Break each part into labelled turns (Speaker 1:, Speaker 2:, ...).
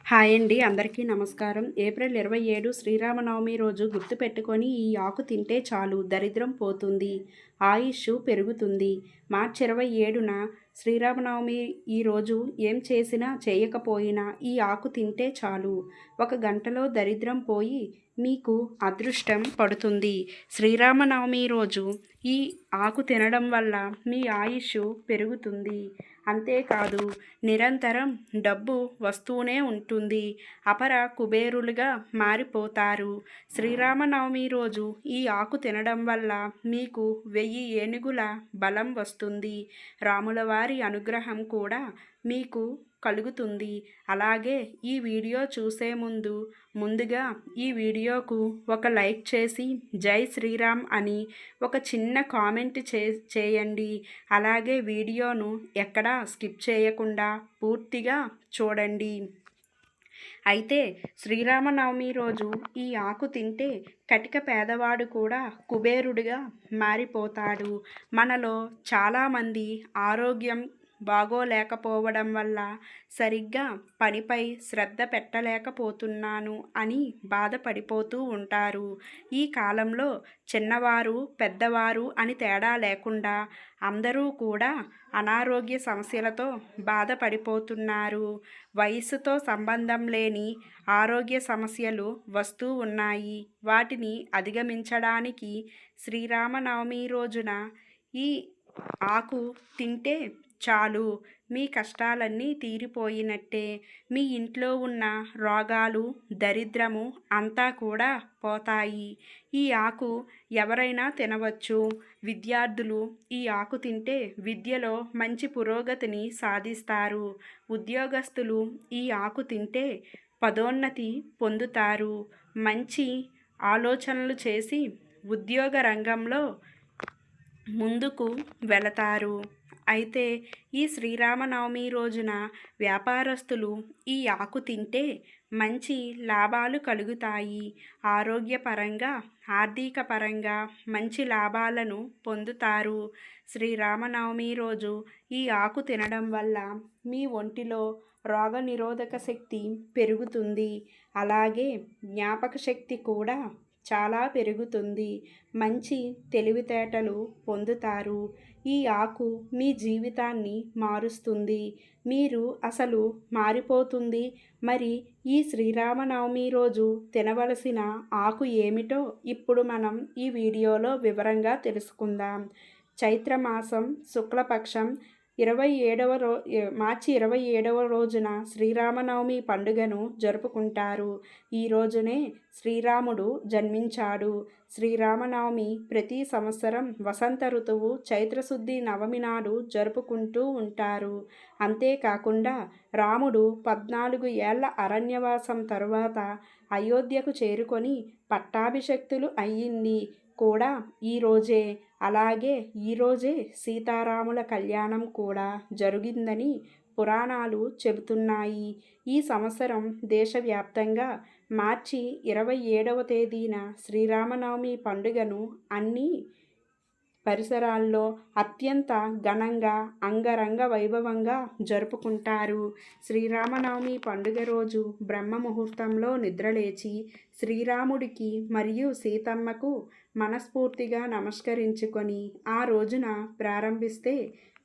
Speaker 1: Hi అండి, అందరికీ నమస్కారం. ఏప్రిల్ 27 శ్రీరామనవమి రోజు గుర్తుపెట్టుకొని ఈ ఆకు తింటే చాలు, దరిద్రం పోతుంది, ఆయుష్ పెరుగుతుంది. మార్చి 27న శ్రీరామనవమి ఈరోజు ఏం చేసినా చేయకపోయినా ఈ ఆకు తింటే చాలు, 1 గంటలో దరిద్రం పోయి మీకు అదృష్టం పడుతుంది. శ్రీరామనవమి రోజు ఈ ఆకు తినడం వల్ల మీ ఆయుష్ పెరుగుతుంది. అంతేకాదు, నిరంతరం డబ్బు వస్తూనే ఉంటుంది, అపర కుబేరులుగా మారిపోతారు. శ్రీరామనవమి రోజు ఈ ఆకు తినడం వల్ల మీకు 1000 ఏనుగుల బలం వస్తుంది, రాముల వారి అనుగ్రహం కూడా మీకు కలుగుతుంది. అలాగే ఈ వీడియో చూసే ముందుగా ఈ వీడియోకు ఒక లైక్ చేసి జై శ్రీరామ్ అని ఒక చిన్న కామెంట్ చేయండి. అలాగే వీడియోను ఎక్కడా స్కిప్ చేయకుండా పూర్తిగా చూడండి. అయితే శ్రీరామనవమి రోజు ఈ ఆకు తింటే కటిక పేదవాడు కూడా కుబేరుడిగా మారిపోతాడు. మనలో చాలామంది ఆరోగ్యం బాగోలేకపోవడం వల్ల సరిగ్గా పనిపై శ్రద్ధ పెట్టలేకపోతున్నాను అని బాధపడిపోతూ ఉంటారు. ఈ కాలంలో చిన్నవారు పెద్దవారు అని తేడా లేకుండా అందరూ కూడా అనారోగ్య సమస్యలతో బాధపడిపోతున్నారు. వయసుతో సంబంధం లేని ఆరోగ్య సమస్యలు వస్తూ ఉన్నాయి. వాటిని అధిగమించడానికి శ్రీరామనవమి రోజున ఈ ఆకు తింటే చాలు, మీ కష్టాలన్నీ తీరిపోయినట్టే. మీ ఇంట్లో ఉన్న రోగాలు దరిద్రము అంతా కూడా పోతాయి. ఈ ఆకు ఎవరైనా తినవచ్చు. విద్యార్థులు ఈ ఆకు తింటే విద్యలో మంచి పురోగతిని సాధిస్తారు. ఉద్యోగస్తులు ఈ ఆకు తింటే పదోన్నతి పొందుతారు. మంచి ఆలోచనలు చేసి ఉద్యోగ రంగంలో ముందుకు వెళతారు. అయితే ఈ శ్రీరామనవమి రోజున వ్యాపారస్తులు ఈ ఆకు తింటే మంచి లాభాలు కలుగుతాయి. ఆరోగ్యపరంగా ఆర్థిక పరంగా మంచి లాభాలను పొందుతారు. శ్రీరామనవమి రోజు ఈ ఆకు తినడం వల్ల మీ ఒంటిలో రోగనిరోధక శక్తి పెరుగుతుంది. అలాగే జ్ఞాపక శక్తి కూడా చాలా పెరుగుతుంది. మంచి తెలివితేటలు పొందుతారు. ఈ ఆకు మీ జీవితాన్ని మారుస్తుంది. మీరు అసలు మారిపోతుంది. మరి ఈ శ్రీరామనవమి రోజు తినవలసిన ఆకు ఏమిటో ఇప్పుడు మనం ఈ వీడియోలో వివరంగా తెలుసుకుందాం. చైత్రమాసం శుక్లపక్షం మార్చి 27వ రోజున శ్రీరామనవమి పండుగను జరుపుకుంటారు. ఈ రోజునే శ్రీరాముడు జన్మించాడు. శ్రీరామనవమి ప్రతి సంవత్సరం వసంత ఋతువు చైత్రశుద్ధి నవమి నాడు జరుపుకుంటూ ఉంటారు. అంతేకాకుండా రాముడు 14 ఏళ్ల అరణ్యవాసం తరువాత అయోధ్యకు చేరుకొని పట్టాభిషక్తులు అయ్యింది కూడా ఈరోజే. అలాగే ఈరోజే సీతారాముల కళ్యాణం కూడా జరిగిందని పురాణాలు చెబుతున్నాయి. ఈ సంవత్సరం దేశవ్యాప్తంగా మార్చి 27వ తేదీన శ్రీరామనవమి పండుగను అన్ని పరిసరాల్లో అత్యంత ఘనంగా అంగరంగ వైభవంగా జరుపుకుంటారు. శ్రీరామనవమి పండుగ రోజు బ్రహ్మ ముహూర్తంలో నిద్రలేచి శ్రీరాముడికి మరియు సీతమ్మకు మనస్ఫూర్తిగా నమస్కరించుకొని ఆ రోజున ప్రారంభిస్తే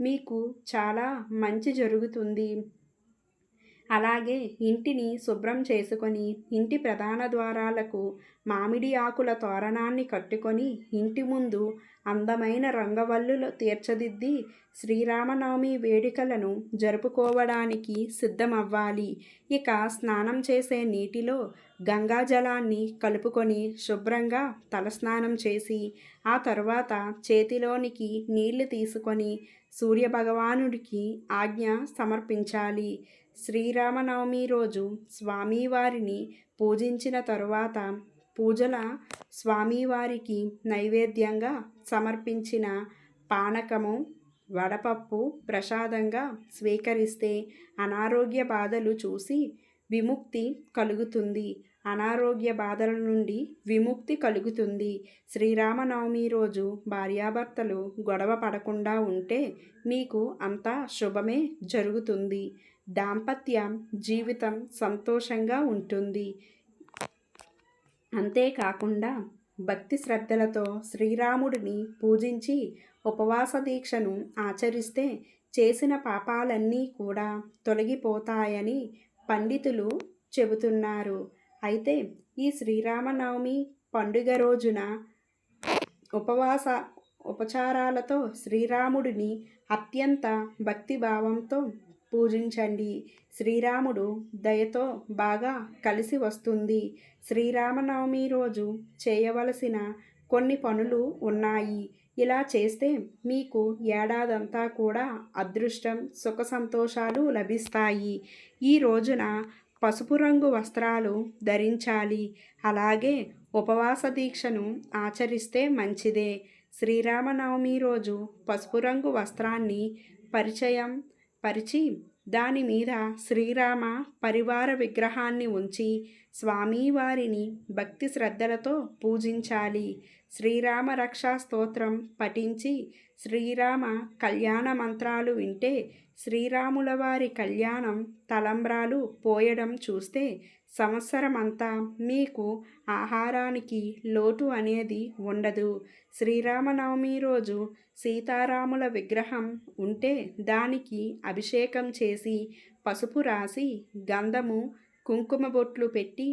Speaker 1: మీకు చాలా మంచి జరుగుతుంది. అలాగే ఇంటిని శుభ్రం చేసుకొని ఇంటి ప్రధాన ద్వారాలకు మామిడి ఆకుల తోరణాన్ని కట్టుకొని ఇంటి ముందు అందమైన రంగవల్లులు తీర్చిదిద్ది శ్రీరామనవమి వేడుకలను జరుపుకోవడానికి సిద్ధమవ్వాలి. ఇక స్నానం చేసే నీటిలో గంగాజలాన్ని కలుపుకొని శుభ్రంగా తలస్నానం చేసి ఆ తర్వాత చేతిలోనికి నీళ్లు తీసుకొని సూర్యభగవానుడికి ఆజ్ఞ సమర్పించాలి. శ్రీరామనవమి రోజు స్వామివారిని పూజించిన తరువాత పూజల స్వామివారికి నైవేద్యంగా సమర్పించిన పానకము వడపప్పు ప్రసాదంగా స్వీకరిస్తే అనారోగ్య బాధలు చూసి విముక్తి కలుగుతుంది. అనారోగ్య బాధల నుండి విముక్తి కలుగుతుంది. శ్రీరామనవమి రోజు భార్యాభర్తలు గొడవ పడకుండా ఉంటే మీకు అంతా శుభమే జరుగుతుంది. దాంపత్య జీవితం సంతోషంగా ఉంటుంది. అంతేకాకుండా భక్తి శ్రద్ధలతో శ్రీరాముడిని పూజించి ఉపవాస దీక్షను ఆచరిస్తే చేసిన పాపాలన్నీ కూడా తొలగిపోతాయని పండితులు చెబుతున్నారు. అయితే ఈ శ్రీరామనవమి పండుగ రోజున ఉపవాస ఉపచారాలతో శ్రీరాముడిని అత్యంత భక్తిభావంతో పూజించండి. శ్రీరాముడు దయతో బాగా కలిసి వస్తుంది. శ్రీరామనవమి రోజు చేయవలసిన కొన్ని పనులు ఉన్నాయి. ఇలా చేస్తే మీకు ఏడాదంతా కూడా అదృష్టం, సుఖ సంతోషాలు లభిస్తాయి. ఈ రోజున పసుపు రంగు వస్త్రాలు ధరించాలి. అలాగే ఉపవాస దీక్షను ఆచరిస్తే మంచిదే. శ్రీరామనవమి రోజు పసుపు రంగు వస్త్రాన్ని పరిచి దాని మీద శ్రీరామ పరివార విగ్రహాన్ని ఉంచి స్వామివారిని భక్తి శ్రద్ధలతో పూజించాలి. శ్రీరామ రక్షా స్తోత్రం పఠించి శ్రీరామ కళ్యాణ మంత్రాలు వింటే శ్రీరాముల వారి కళ్యాణం తలంబ్రాలు పోయడం చూస్తే సంవత్సరమంతా మీకు ఆహారానికి లోటు అనేది ఉండదు. శ్రీరామనవమి రోజు సీతారాముల విగ్రహం ఉంటే దానికి అభిషేకం చేసి పసుపు రాసి గంధము కుంకుమ బొట్లు పెట్టి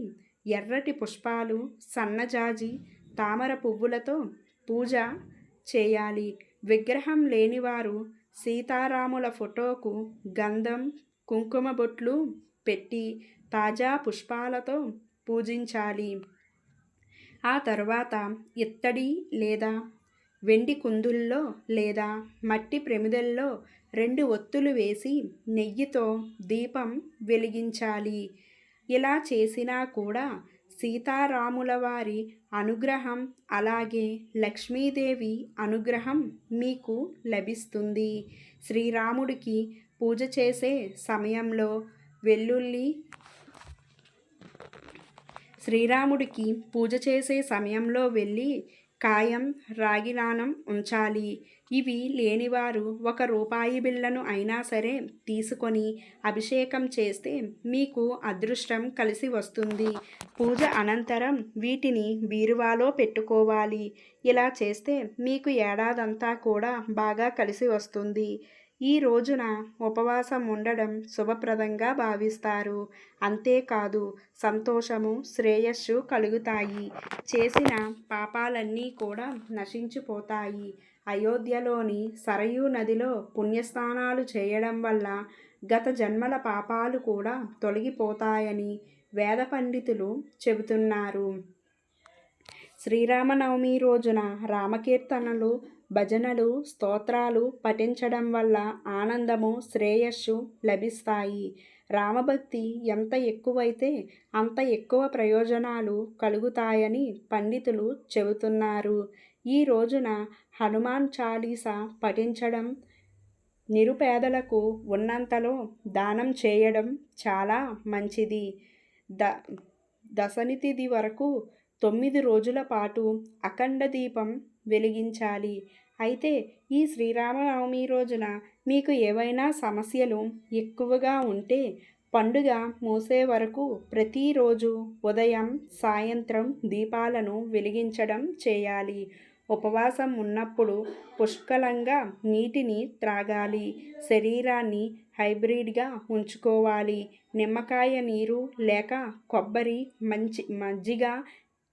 Speaker 1: ఎర్రటి పుష్పాలు, సన్నజాజి, తామర పువ్వులతో పూజ చేయాలి. విగ్రహం లేనివారు సీతారాముల ఫోటోకు గంధం, కుంకుమ బొట్లు పెట్టి తాజా పుష్పాలతో పూజించాలి. ఆ తర్వాత ఇత్తడి లేదా వెండి కుందుల్లో లేదా మట్టి ప్రమిదల్లో 2 ఒత్తులు వేసి నెయ్యితో దీపం వెలిగించాలి. ఇలా చేసినా కూడా సీతారాముల వారి అనుగ్రహం అలాగే లక్ష్మీదేవి అనుగ్రహం మీకు లభిస్తుంది. శ్రీరాముడికి పూజ చేసే సమయంలో వెళ్ళి కాయం, రాగి నాణం ఉంచాలి. ఇవి లేనివారు 1 రూపాయి బిళ్ళను అయినా సరే తీసుకొని అభిషేకం చేస్తే మీకు అదృష్టం కలిసి వస్తుంది. పూజ అనంతరం వీటిని బీరువాలో పెట్టుకోవాలి. ఇలా చేస్తే మీకు ఏడాదంతా కూడా బాగా కలిసి వస్తుంది. ఈ రోజున ఉపవాసం ఉండడం శుభప్రదంగా భావిస్తారు. అంతేకాదు సంతోషము, శ్రేయస్సు కలుగుతాయి. చేసిన పాపాలన్నీ కూడా నశించిపోతాయి. అయోధ్యలోని సరయూ నదిలో పుణ్యస్నానాలు చేయడం వల్ల గత జన్మల పాపాలు కూడా తొలగిపోతాయని వేద పండితులు చెబుతున్నారు. శ్రీరామనవమి రోజున రామకీర్తనలు, భజనలు, స్తోత్రాలు పఠించడం వల్ల ఆనందము, శ్రేయస్సు లభిస్తాయి. రామభక్తి ఎంత ఎక్కువైతే అంత ఎక్కువ ప్రయోజనాలు కలుగుతాయని పండితులు చెబుతున్నారు. ఈ రోజున హనుమాన్ చాలీసా పఠించడం, నిరుపేదలకు ఉన్నంతలో దానం చేయడం చాలా మంచిది. దశమి తిథి వరకు 9 రోజుల పాటు అఖండ దీపం వెలిగించాలి. అయితే ఈ శ్రీరామనవమి రోజున మీకు ఏవైనా సమస్యలు ఎక్కువగా ఉంటే పండుగ మూసే వరకు ప్రతిరోజు ఉదయం, సాయంత్రం దీపాలను వెలిగించడం చేయాలి. ఉపవాసం ఉన్నప్పుడు పుష్కలంగా నీటిని త్రాగాలి. శరీరాన్ని హైబ్రిడ్గా ఉంచుకోవాలి. నిమ్మకాయ నీరు లేక కొబ్బరి, మజ్జిగ,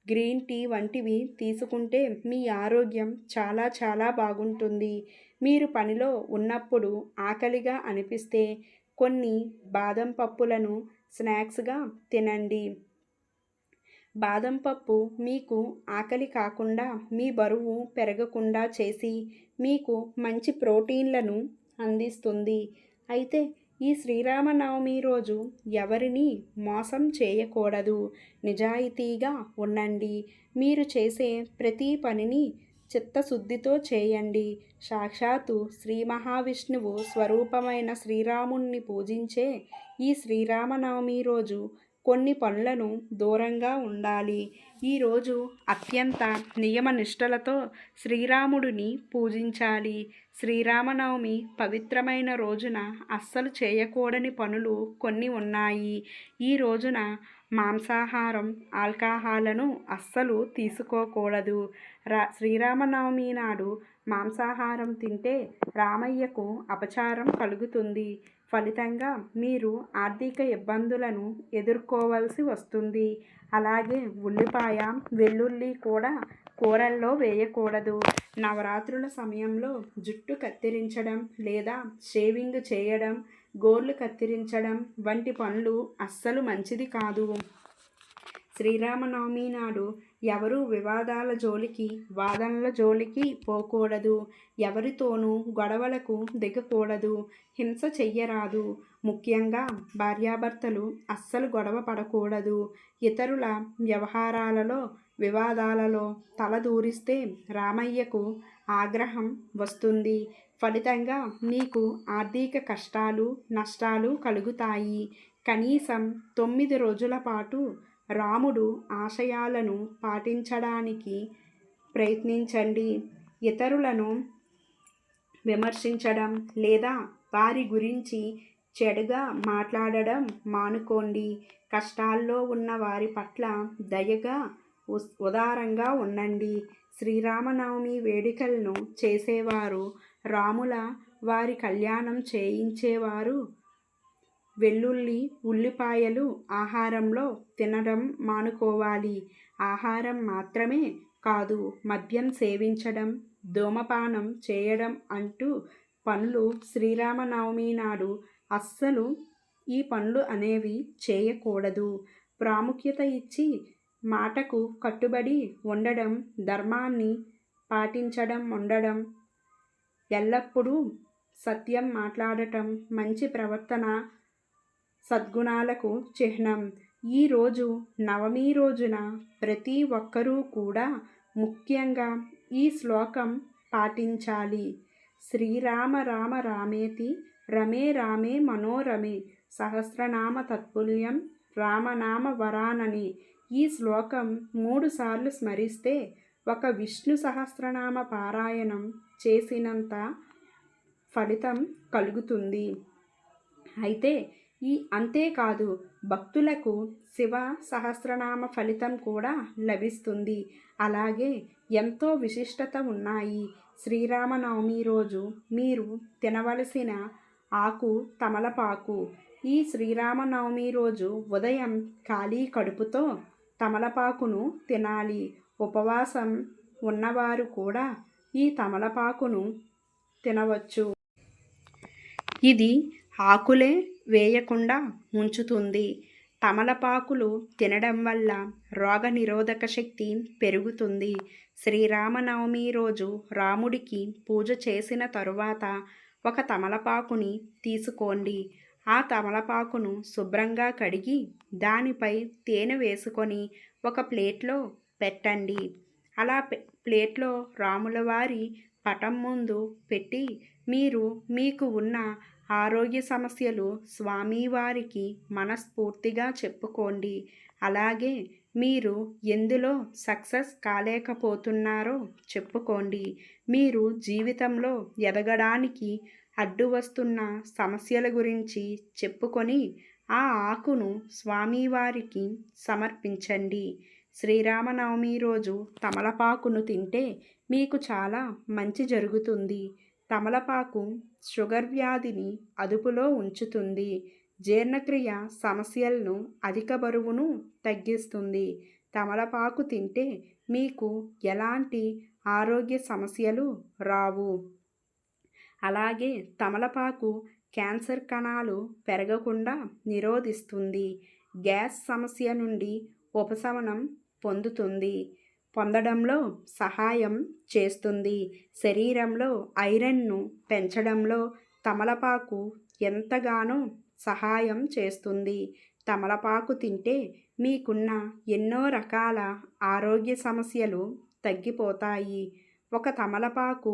Speaker 1: గ్రీన్ టీ వంటివి తీసుకుంటే మీ ఆరోగ్యం చాలా చాలా బాగుంటుంది. మీరు పనిలో ఉన్నప్పుడు ఆకలిగా అనిపిస్తే కొన్ని బాదం పప్పులను స్నాక్స్గా తినండి. బాదం పప్పు మీకు ఆకలి కాకుండా మీ బరువు పెరగకుండా చేసి మీకు మంచి ప్రోటీన్లను అందిస్తుంది. అయితే ఈ శ్రీరామనవమి రోజు ఎవరిని మోసం చేయకూడదు. నిజాయితీగా ఉండండి. మీరు చేసే ప్రతి పనిని చిత్తశుద్ధితో చేయండి. సాక్షాత్తు శ్రీ మహావిష్ణువు స్వరూపమైన శ్రీరాముణ్ణి పూజించే ఈ శ్రీరామనవమి రోజు కొన్ని పనులను దూరంగా ఉండాలి. ఈరోజు అత్యంత నియమనిష్టలతో శ్రీరాముడిని పూజించాలి. శ్రీరామనవమి పవిత్రమైన రోజున అస్సలు చేయకూడని పనులు కొన్ని ఉన్నాయి. ఈ రోజున మాంసాహారం, ఆల్కహాలను అస్సలు తీసుకోకూడదు. శ్రీరామనవమి నాడు మాంసాహారం తింటే రామయ్యకు అపచారం కలుగుతుంది. ఫలితంగా మీరు ఆర్థిక ఇబ్బందులను ఎదుర్కోవలసి వస్తుంది. అలాగే ఉల్లిపాయ, వెల్లుల్లి కూడా కూరల్లో వేయకూడదు. నవరాత్రుల సమయంలో జుట్టు కత్తిరించడం లేదా షేవింగ్ చేయడం, గోర్లు కత్తిరించడం వంటి పనులు అస్సలు మంచిది కాదు. శ్రీరామనవమి నాడు ఎవరు వివాదాల జోలికి, వాదనల జోలికి పోకూడదు. ఎవరితోనూ గొడవలకు దిగకూడదు. హింస చెయ్యరాదు. ముఖ్యంగా భార్యాభర్తలు అస్సలు గొడవ పడకూడదు. ఇతరుల వ్యవహారాలలో, వివాదాలలో తలదూరిస్తే రామయ్యకు ఆగ్రహం వస్తుంది. ఫలితంగా మీకు ఆర్థిక కష్టాలు, నష్టాలు కలుగుతాయి. కనీసం 9 రోజుల పాటు రాముడు ఆశయాలను పాటించడానికి ప్రయత్నించండి. ఇతరులను విమర్శించడం లేదా వారి గురించి చెడుగా మాట్లాడడం మానుకోండి. కష్టాల్లో ఉన్న వారి పట్ల దయగా, ఉదారంగా ఉండండి. శ్రీరామనవమి వేడుకలను చేసేవారు, రాముల వారి కళ్యాణం చేయించేవారు వెల్లుల్లి, ఉల్లిపాయలు ఆహారంలో తినడం మానుకోవాలి. ఆహారం మాత్రమే కాదు, మద్యం సేవించడం, ధూమపానం చేయడం అంటూ పనులు శ్రీరామనవమి నాడు అస్సలు ఈ పనులు అనేవి చేయకూడదు. ప్రాముఖ్యత ఇచ్చి మాటకు కట్టుబడి ఉండడం, ధర్మాన్ని పాటించడం ఉండడం, ఎల్లప్పుడూ సత్యం మాట్లాడటం, మంచి ప్రవర్తన సద్గుణాలకు చిహ్నం. ఈరోజు నవమి రోజున ప్రతి ఒక్కరూ కూడా ముఖ్యంగా ఈ శ్లోకం పాటించాలి. శ్రీరామ రామ రామేతి రమే రామే మనోరమే సహస్రనామ తత్పుల్యం రామనామ వరానని. ఈ శ్లోకం 3 సార్లు స్మరిస్తే ఒక విష్ణు సహస్రనామ పారాయణం చేసినంత ఫలితం కలుగుతుంది. అయితే అంతేకాదు, భక్తులకు శివ సహస్రనామ ఫలితం కూడా లభిస్తుంది. అలాగే ఎంతో విశిష్టత ఉన్నాయి. శ్రీరామనవమి రోజు మీరు తినవలసిన ఆకు తమలపాకు. ఈ శ్రీరామనవమి రోజు ఉదయం ఖాళీ కడుపుతో తమలపాకును తినాలి. ఉపవాసం ఉన్నవారు కూడా ఈ తమలపాకును తినవచ్చు. ఇది ఆకులే వేయకుండా ఉంచుతుంది. తమలపాకులు తినడం వల్ల రోగనిరోధక శక్తి పెరుగుతుంది. శ్రీరామనవమి రోజు రాముడికి పూజ చేసిన తరువాత ఒక తమలపాకుని తీసుకోండి. ఆ తమలపాకును శుభ్రంగా కడిగి దానిపై తేనె వేసుకొని ఒక ప్లేట్లో పెట్టండి. అలా ప్లేట్లో రాములవారి పటం ముందు పెట్టి మీకు ఉన్న ఆరోగ్య సమస్యలు స్వామివారికి మనస్ఫూర్తిగా చెప్పుకోండి. అలాగే మీరు ఎందులో సక్సెస్ కాలేకపోతున్నారో చెప్పుకోండి. మీరు జీవితంలో ఎదగడానికి అడ్డు వస్తున్న సమస్యల గురించి చెప్పుకొని ఆ ఆకును స్వామివారికి సమర్పించండి. శ్రీరామనవమి రోజు తమలపాకును తింటే మీకు చాలా మంచి జరుగుతుంది. తమలపాకు షుగర్ వ్యాధిని అదుపులో ఉంచుతుంది. జీర్ణక్రియ సమస్యలను, అధిక బరువును తగ్గిస్తుంది. తమలపాకు తింటే మీకు ఎలాంటి ఆరోగ్య సమస్యలు రావు. అలాగే తమలపాకు క్యాన్సర్ కణాలు పెరగకుండా నిరోధిస్తుంది. గ్యాస్ సమస్య నుండి ఉపశమనం పొందడంలో సహాయం చేస్తుంది. శరీరంలో ఐరన్ను పెంచడంలో తమలపాకు ఎంతగానో సహాయం చేస్తుంది. తమలపాకు తింటే మీకున్న ఎన్నో రకాల ఆరోగ్య సమస్యలు తగ్గిపోతాయి. ఒక తమలపాకు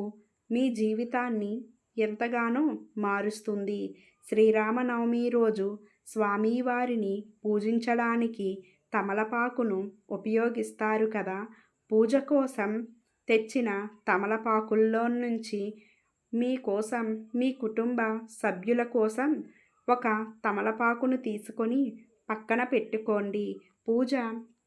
Speaker 1: మీ జీవితాన్ని ఎంతగానో మారుస్తుంది. శ్రీరామనవమి రోజు స్వామివారిని పూజించడానికి తమలపాకును ఉపయోగిస్తారు కదా. పూజ కోసం తెచ్చిన తమలపాకుల్లో నుంచి మీకోసం, మీ కుటుంబ సభ్యుల కోసం ఒక తమలపాకును తీసుకొని పక్కన పెట్టుకోండి. పూజ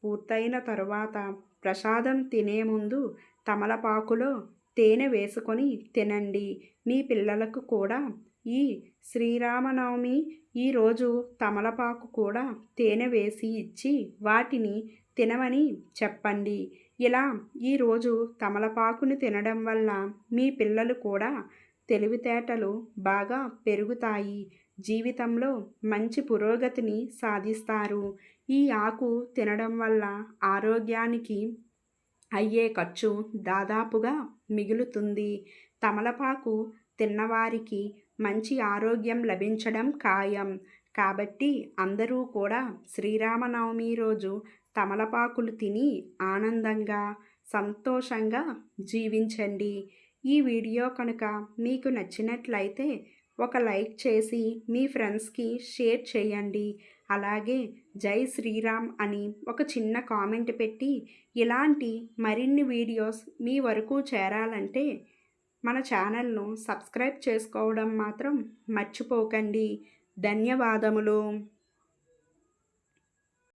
Speaker 1: పూర్తయిన తరువాత ప్రసాదం తినే ముందు తమలపాకులో తేనె వేసుకొని తినండి. మీ పిల్లలకు కూడా ఈ శ్రీరామనవమి ఈరోజు తమలపాకు కూడా తేనె వేసి ఇచ్చి వాటిని తినమని చెప్పండి. ఇలా ఈరోజు తమలపాకుని తినడం వల్ల మీ పిల్లలు కూడా తెలివితేటలు బాగా పెరుగుతాయి. జీవితంలో మంచి పురోగతిని సాధిస్తారు. ఈ ఆకు తినడం వల్ల ఆరోగ్యానికి అయ్యే ఖర్చు దాదాపుగా మిగులుతుంది. తమలపాకు తిన్నవారికి మంచి ఆరోగ్యం లభించడం ఖాయం. కాబట్టి అందరూ కూడా శ్రీరామనవమి రోజు తమలపాకులు తిని ఆనందంగా, సంతోషంగా జీవించండి. ఈ వీడియో కనుక మీకు నచ్చినట్లయితే ఒక లైక్ చేసి మీ ఫ్రెండ్స్కి షేర్ చేయండి. అలాగే జై శ్రీరామ్ అని ఒక చిన్న కామెంట్ పెట్టి ఇలాంటి మరిన్ని వీడియోస్ మీ వరకు చేరాలంటే మన ఛానల్ను సబ్స్క్రైబ్ చేసుకోవడం మాత్రం మర్చిపోకండి. ధన్యవాదములు.